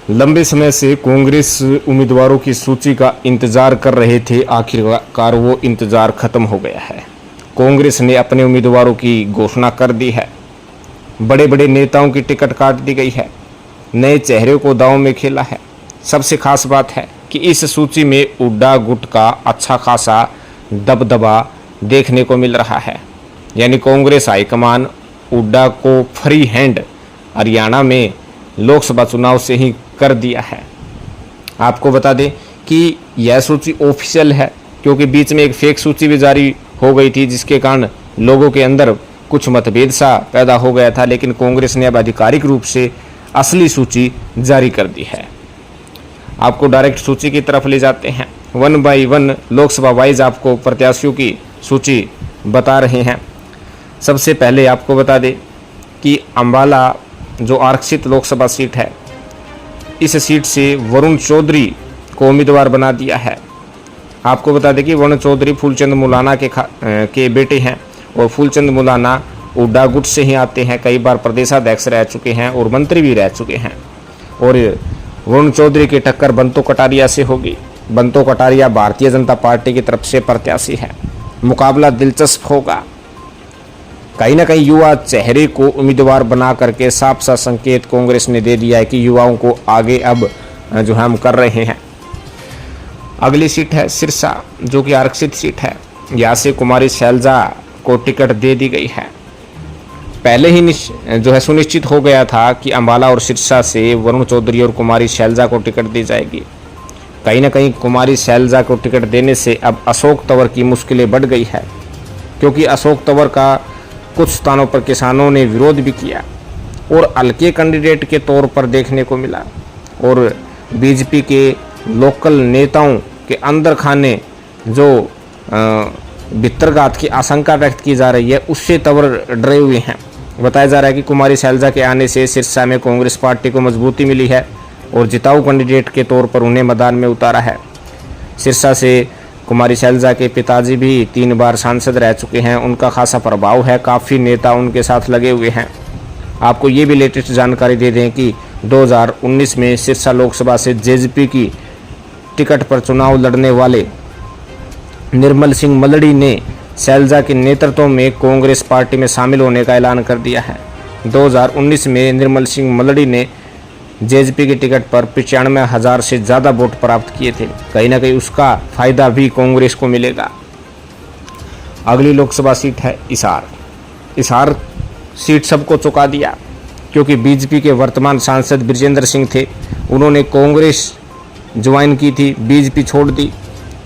लंबे समय से कांग्रेस उम्मीदवारों की सूची का इंतजार कर रहे थे। आखिरकार वो इंतजार खत्म हो गया है। कांग्रेस ने अपने उम्मीदवारों की घोषणा कर दी है। बड़े बड़े नेताओं की टिकट काट दी गई है। नए चेहरे को दांव में खेला है। सबसे खास बात है कि इस सूची में हुड्डा गुट का अच्छा खासा दबदबा देखने को मिल रहा है। यानी कांग्रेस हाईकमान हुड्डा को फ्री हैंड हरियाणा में लोकसभा चुनाव से ही कर दिया है। आपको बता दें कि यह सूची ऑफिशियल है, क्योंकि बीच में एक फेक सूची भी जारी हो गई थी, जिसके कारण लोगों के अंदर कुछ मतभेद सा पैदा हो गया था। लेकिन कांग्रेस ने अब आधिकारिक रूप से असली सूची जारी कर दी है। आपको डायरेक्ट सूची की तरफ ले जाते हैं। 1 बाय 1 लोकसभा वाइज आपको प्रत्याशियों की सूची बता रहे हैं। सबसे पहले आपको बता दें कि अंबाला जो आरक्षित लोकसभा सीट है, इस सीट से वरुण चौधरी को उम्मीदवार बना दिया है। आपको बता दें कि वरुण चौधरी फूलचंद मुलाना के बेटे हैं और फूलचंद मुलाना हुड्डा गुट से ही आते हैं। कई बार प्रदेशाध्यक्ष रह चुके हैं और मंत्री भी रह चुके हैं। और वरुण चौधरी की टक्कर बंतो कटारिया से होगी। बंतो कटारिया भारतीय जनता पार्टी की तरफ से प्रत्याशी है। मुकाबला दिलचस्प होगा। कहीं ना कहीं युवा चेहरे को उम्मीदवार बना करके साफ सा संकेत कांग्रेस ने दे दिया है कि युवाओं को आगे अब जो हम कर रहे हैं। अगली सीट है सिरसा, जो कि आरक्षित सीट है। यहाँ से कुमारी शैलजा को टिकट दे दी गई है। पहले ही जो है सुनिश्चित हो गया था कि अंबाला और सिरसा से वरुण चौधरी और कुमारी शैलजा को टिकट दी जाएगी। कहीं ना कहीं कुमारी शैलजा को टिकट देने से अब अशोक तंवर की मुश्किलें बढ़ गई है, क्योंकि अशोक तंवर का कुछ स्थानों पर किसानों ने विरोध भी किया और हल्के कैंडिडेट के तौर पर देखने को मिला। और बीजेपी के लोकल नेताओं के अंदर खाने जो भित्तरघात की आशंका व्यक्त की जा रही है, उससे तंवर डरे हुए हैं। बताया जा रहा है कि कुमारी शैलजा के आने से सिरसा में कांग्रेस पार्टी को मजबूती मिली है और जिताऊ कैंडिडेट के तौर पर उन्हें मैदान में उतारा है। सिरसा से कुमारी शैलजा के पिताजी भी 3 बार सांसद रह चुके हैं। उनका खासा प्रभाव है, काफ़ी नेता उनके साथ लगे हुए हैं। आपको ये भी लेटेस्ट जानकारी दे दें कि 2019 में सिरसा लोकसभा से जेजेपी की टिकट पर चुनाव लड़ने वाले निर्मल सिंह मलड़ी ने शैलजा के नेतृत्व में कांग्रेस पार्टी में शामिल होने का ऐलान कर दिया है। 2019 में निर्मल सिंह मलड़ी ने जेजेपी की टिकट पर 95,000 से ज़्यादा वोट प्राप्त किए थे। कहीं ना कहीं उसका फायदा भी कांग्रेस को मिलेगा। अगली लोकसभा सीट है हिसार। हिसार सीट सबको चौंका दिया, क्योंकि बीजेपी के वर्तमान सांसद बृजेंद्र सिंह थे। उन्होंने कांग्रेस ज्वाइन की थी, बीजेपी छोड़ दी।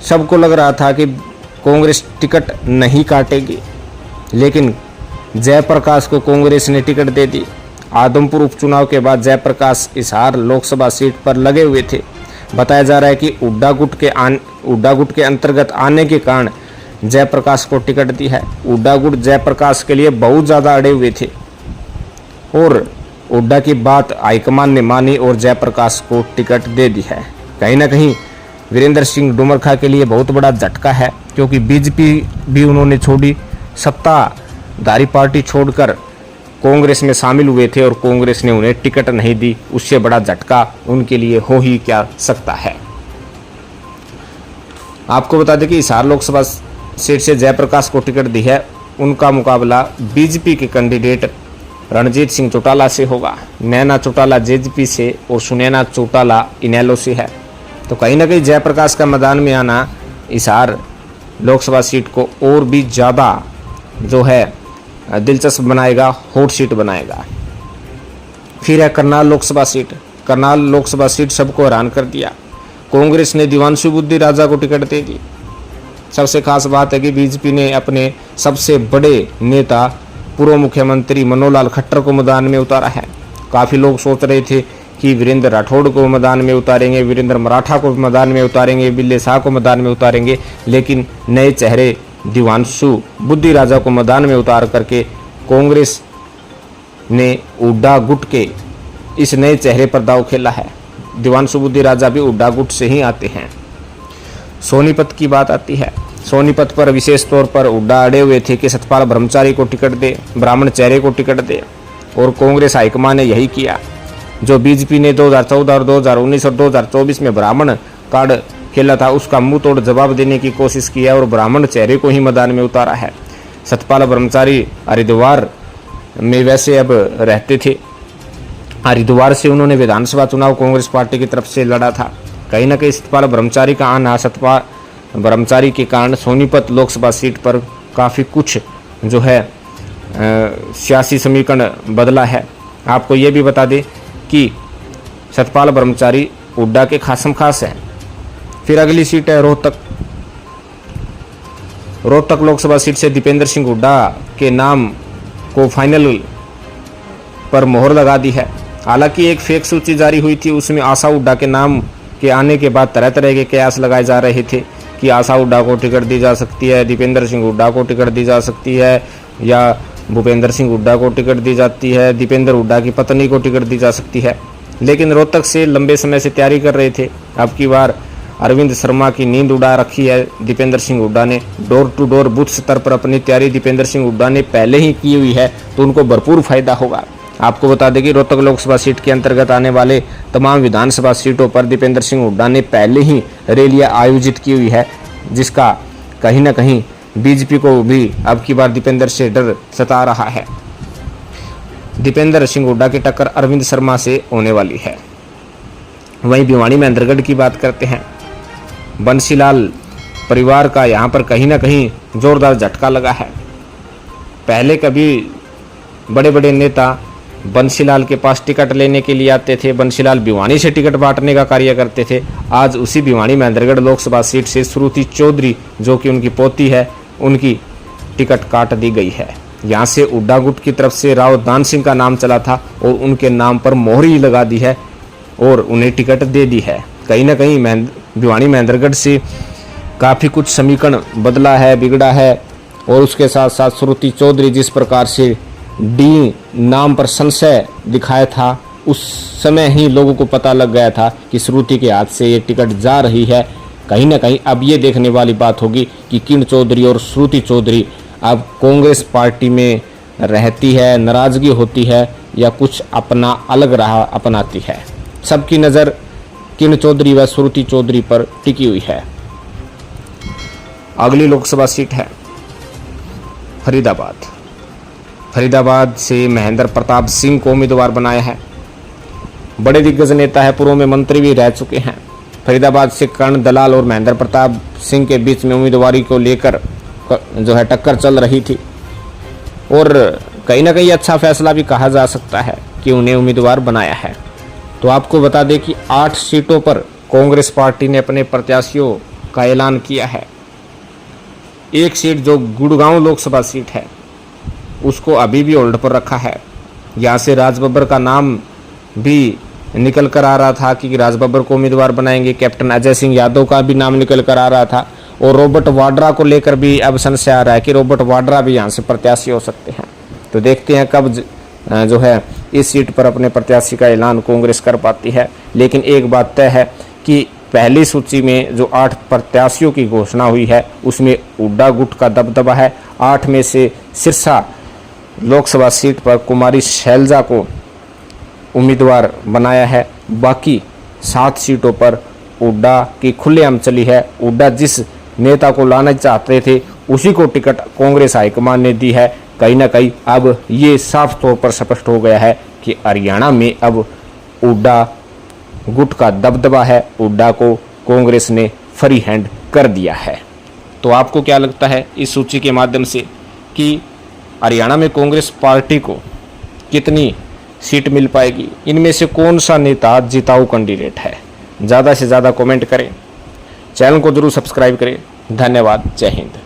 सबको लग रहा था कि कांग्रेस टिकट नहीं काटेगी, लेकिन जयप्रकाश को कांग्रेस ने टिकट दे दी। आदमपुर उपचुनाव के बाद जयप्रकाश हिसार लोकसभा सीट पर लगे हुए थे। बताया जा रहा है कि हुड्डा गुट के अंतर्गत आने के कारण जयप्रकाश को टिकट दी है। हुड्डा गुट जयप्रकाश के लिए बहुत ज़्यादा अड़े हुए थे और हुड्डा की बात हाईकमान ने मानी और जयप्रकाश को टिकट दे दी है। कहीं ना कहीं वीरेंद्र सिंह डुमरखा के लिए बहुत बड़ा झटका है, क्योंकि बीजेपी भी उन्होंने छोड़ी, सत्ताधारी पार्टी छोड़कर कांग्रेस में शामिल हुए थे और कांग्रेस ने उन्हें टिकट नहीं दी। उससे बड़ा झटका उनके लिए हो ही क्या सकता है। आपको बता दें कि हिसार लोकसभा सीट से जयप्रकाश को टिकट दी है। उनका मुकाबला बीजेपी के कैंडिडेट रणजीत सिंह चौटाला से होगा। नैना चौटाला जेजेपी से और सुनैना चौटाला इनेलो से है। तो कहीं ना कहीं जयप्रकाश का मैदान में आना हिसार लोकसभा सीट को और भी ज़्यादा जो है दिलचस्प बनाएगा, हॉट सीट बनाएगा। फिर है करनाल लोकसभा सीट। करनाल लोकसभा सीट सबको हैरान कर दिया। कांग्रेस ने दिवांशु बुद्धि राजा को टिकट दे दी। सबसे खास बात है कि बीजेपी ने अपने सबसे बड़े नेता पूर्व मुख्यमंत्री मनोहर लाल खट्टर को मैदान में उतारा है। काफ़ी लोग सोच रहे थे कि वीरेंद्र राठौड़ को मैदान में उतारेंगे, वीरेंद्र मराठा को मैदान में उतारेंगे, बिल्ले शाह को मैदान में उतारेंगे, लेकिन नए चेहरे दिवांशु बुद्धि राजा को मैदान में उतार करके कांग्रेस ने हुड्डा गुट के इस नए चेहरे पर दांव खेला है। दिवांशु बुद्धि राजा भी हुड्डा गुट से ही आते हैं। सोनीपत की बात आती है। सोनीपत पर विशेष तौर पर हुड्डा अड़े हुए थे कि सतपाल ब्रह्मचारी को टिकट दे, ब्राह्मण चेहरे को टिकट दे, और कांग्रेस हाईकमान ने यही किया। जो बीजेपी ने 2014 और 2019 और 2024 में ब्राह्मण कार्ड खेला था, उसका मुंह तोड़ जवाब देने की कोशिश की है और ब्राह्मण चेहरे को ही मैदान में उतारा है। सतपाल ब्रह्मचारी हरिद्वार में वैसे अब रहते थे। हरिद्वार से उन्होंने विधानसभा चुनाव कांग्रेस पार्टी की तरफ से लड़ा था। कहीं ना कहीं सतपाल ब्रह्मचारी का आना, सतपाल ब्रह्मचारी के कारण सोनीपत लोकसभा सीट पर काफ़ी कुछ जो है सियासी समीकरण बदला है। आपको ये भी बता दें कि सतपाल ब्रह्मचारी हुड्डा के खासम खास हैं। फिर अगली सीट है रोहतक। रोहतक लोकसभा सीट से दीपेंद्र सिंह हुड्डा के नाम को फाइनल पर मोहर लगा दी है। हालांकि एक फेक सूची जारी हुई थी, उसमें आशा हुड्डा के नाम के आने के बाद तरह तरह के कयास लगाए जा रहे थे कि आशा हुड्डा को टिकट दी जा सकती है, दीपेंद्र सिंह हुड्डा को टिकट दी जा सकती है, या भूपेंद्र सिंह हुड्डा को टिकट दी जाती है, दीपेंद्र हुड्डा की पत्नी को टिकट दी जा सकती है। लेकिन रोहतक से लंबे समय से तैयारी कर रहे थे। अब की बार अरविंद शर्मा की नींद उड़ा रखी है दीपेंद्र सिंह हुड्डा ने। डोर टू डोर बूथ स्तर पर अपनी तैयारी दीपेंद्र सिंह हुड्डा ने पहले ही की हुई है, तो उनको भरपूर फायदा होगा। आपको बता दें कि रोहतक लोकसभा सीट के अंतर्गत आने वाले तमाम विधानसभा सीटों पर दीपेंद्र सिंह हुड्डा ने पहले ही रैलियां आयोजित की हुई है, जिसका कहीं ना कहीं बीजेपी को भी अब की बार दीपेंद्र से डर सता रहा है। दीपेंद्र सिंह हुड्डा की टक्कर अरविंद शर्मा से होने वाली है। वहीं भिवानी महेंद्रगढ़ की बात करते हैं। बंसीलाल परिवार का यहाँ पर कहीं ना कहीं जोरदार झटका लगा है। पहले कभी बड़े बड़े नेता बंसीलाल के पास टिकट लेने के लिए आते थे, बंसीलाल भिवानी से टिकट बांटने का कार्य करते थे। आज उसी भिवानी महेंद्रगढ़ लोकसभा सीट से श्रुति चौधरी, जो कि उनकी पोती है, उनकी टिकट काट दी गई है। यहाँ से हुड्डा गुट की तरफ से राव दान सिंह का नाम चला था और उनके नाम पर मोहर ही लगा दी है और उन्हें टिकट दे दी है। कहीं ना कहीं भिवानी महेंद्रगढ़ से काफ़ी कुछ समीकरण बदला है, बिगड़ा है। और उसके साथ साथ श्रुति चौधरी जिस प्रकार से डी नाम पर संशय दिखाया था, उस समय ही लोगों को पता लग गया था कि श्रुति के हाथ से ये टिकट जा रही है। कहीं ना कहीं अब ये देखने वाली बात होगी कि किरण चौधरी और श्रुति चौधरी अब कांग्रेस पार्टी में रहती है, नाराजगी होती है, या कुछ अपना अलग राह अपनाती है। सबकी नज़र किरण चौधरी व श्रुति चौधरी पर टिकी हुई है। अगली लोकसभा सीट है फरीदाबाद। फरीदाबाद से महेंद्र प्रताप सिंह को उम्मीदवार बनाया है। बड़े दिग्गज नेता है, पूर्व में मंत्री भी रह चुके हैं। फरीदाबाद से कर्ण दलाल और महेंद्र प्रताप सिंह के बीच में उम्मीदवारी को लेकर जो है टक्कर चल रही थी और कहीं ना कहीं अच्छा फैसला भी कहा जा सकता है कि उन्हें उम्मीदवार बनाया है। तो आपको बता दें कि 8 सीटों पर कांग्रेस पार्टी ने अपने प्रत्याशियों का ऐलान किया है। एक सीट जो गुड़गांव लोकसभा सीट है उसको अभी भी होल्ड पर रखा है। यहाँ से राज बब्बर का नाम भी निकल कर आ रहा था कि राज बब्बर को उम्मीदवार बनाएंगे। कैप्टन अजय सिंह यादव का भी नाम निकल कर आ रहा था और रॉबर्ट वाड्रा को लेकर भी अब संशय आ रहा है कि रॉबर्ट वाड्रा भी यहाँ से प्रत्याशी हो सकते हैं। तो देखते हैं कब जो है इस सीट पर अपने प्रत्याशी का ऐलान कांग्रेस कर पाती है। लेकिन एक बात तय है कि पहली सूची में जो 8 प्रत्याशियों की घोषणा हुई है उसमें हुड्डा गुट का दबदबा है। 8 में से सिरसा लोकसभा सीट पर कुमारी शैलजा को उम्मीदवार बनाया है। बाकी 7 सीटों पर हुड्डा की खुलेआम चली है। हुड्डा जिस नेता को लाना चाहते थे उसी को टिकट कांग्रेस हाईकमान ने दी है। कहीं ना कहीं अब ये साफ तौर पर स्पष्ट हो गया है कि हरियाणा में अब हुड्डा गुट का दबदबा है। हुड्डा को कांग्रेस ने फ्री हैंड कर दिया है। तो आपको क्या लगता है इस सूची के माध्यम से कि हरियाणा में कांग्रेस पार्टी को कितनी सीट मिल पाएगी? इनमें से कौन सा नेता जिताऊ कैंडिडेट है? ज़्यादा से ज़्यादा कमेंट करें, चैनल को जरूर सब्सक्राइब करें। धन्यवाद। जय हिंद।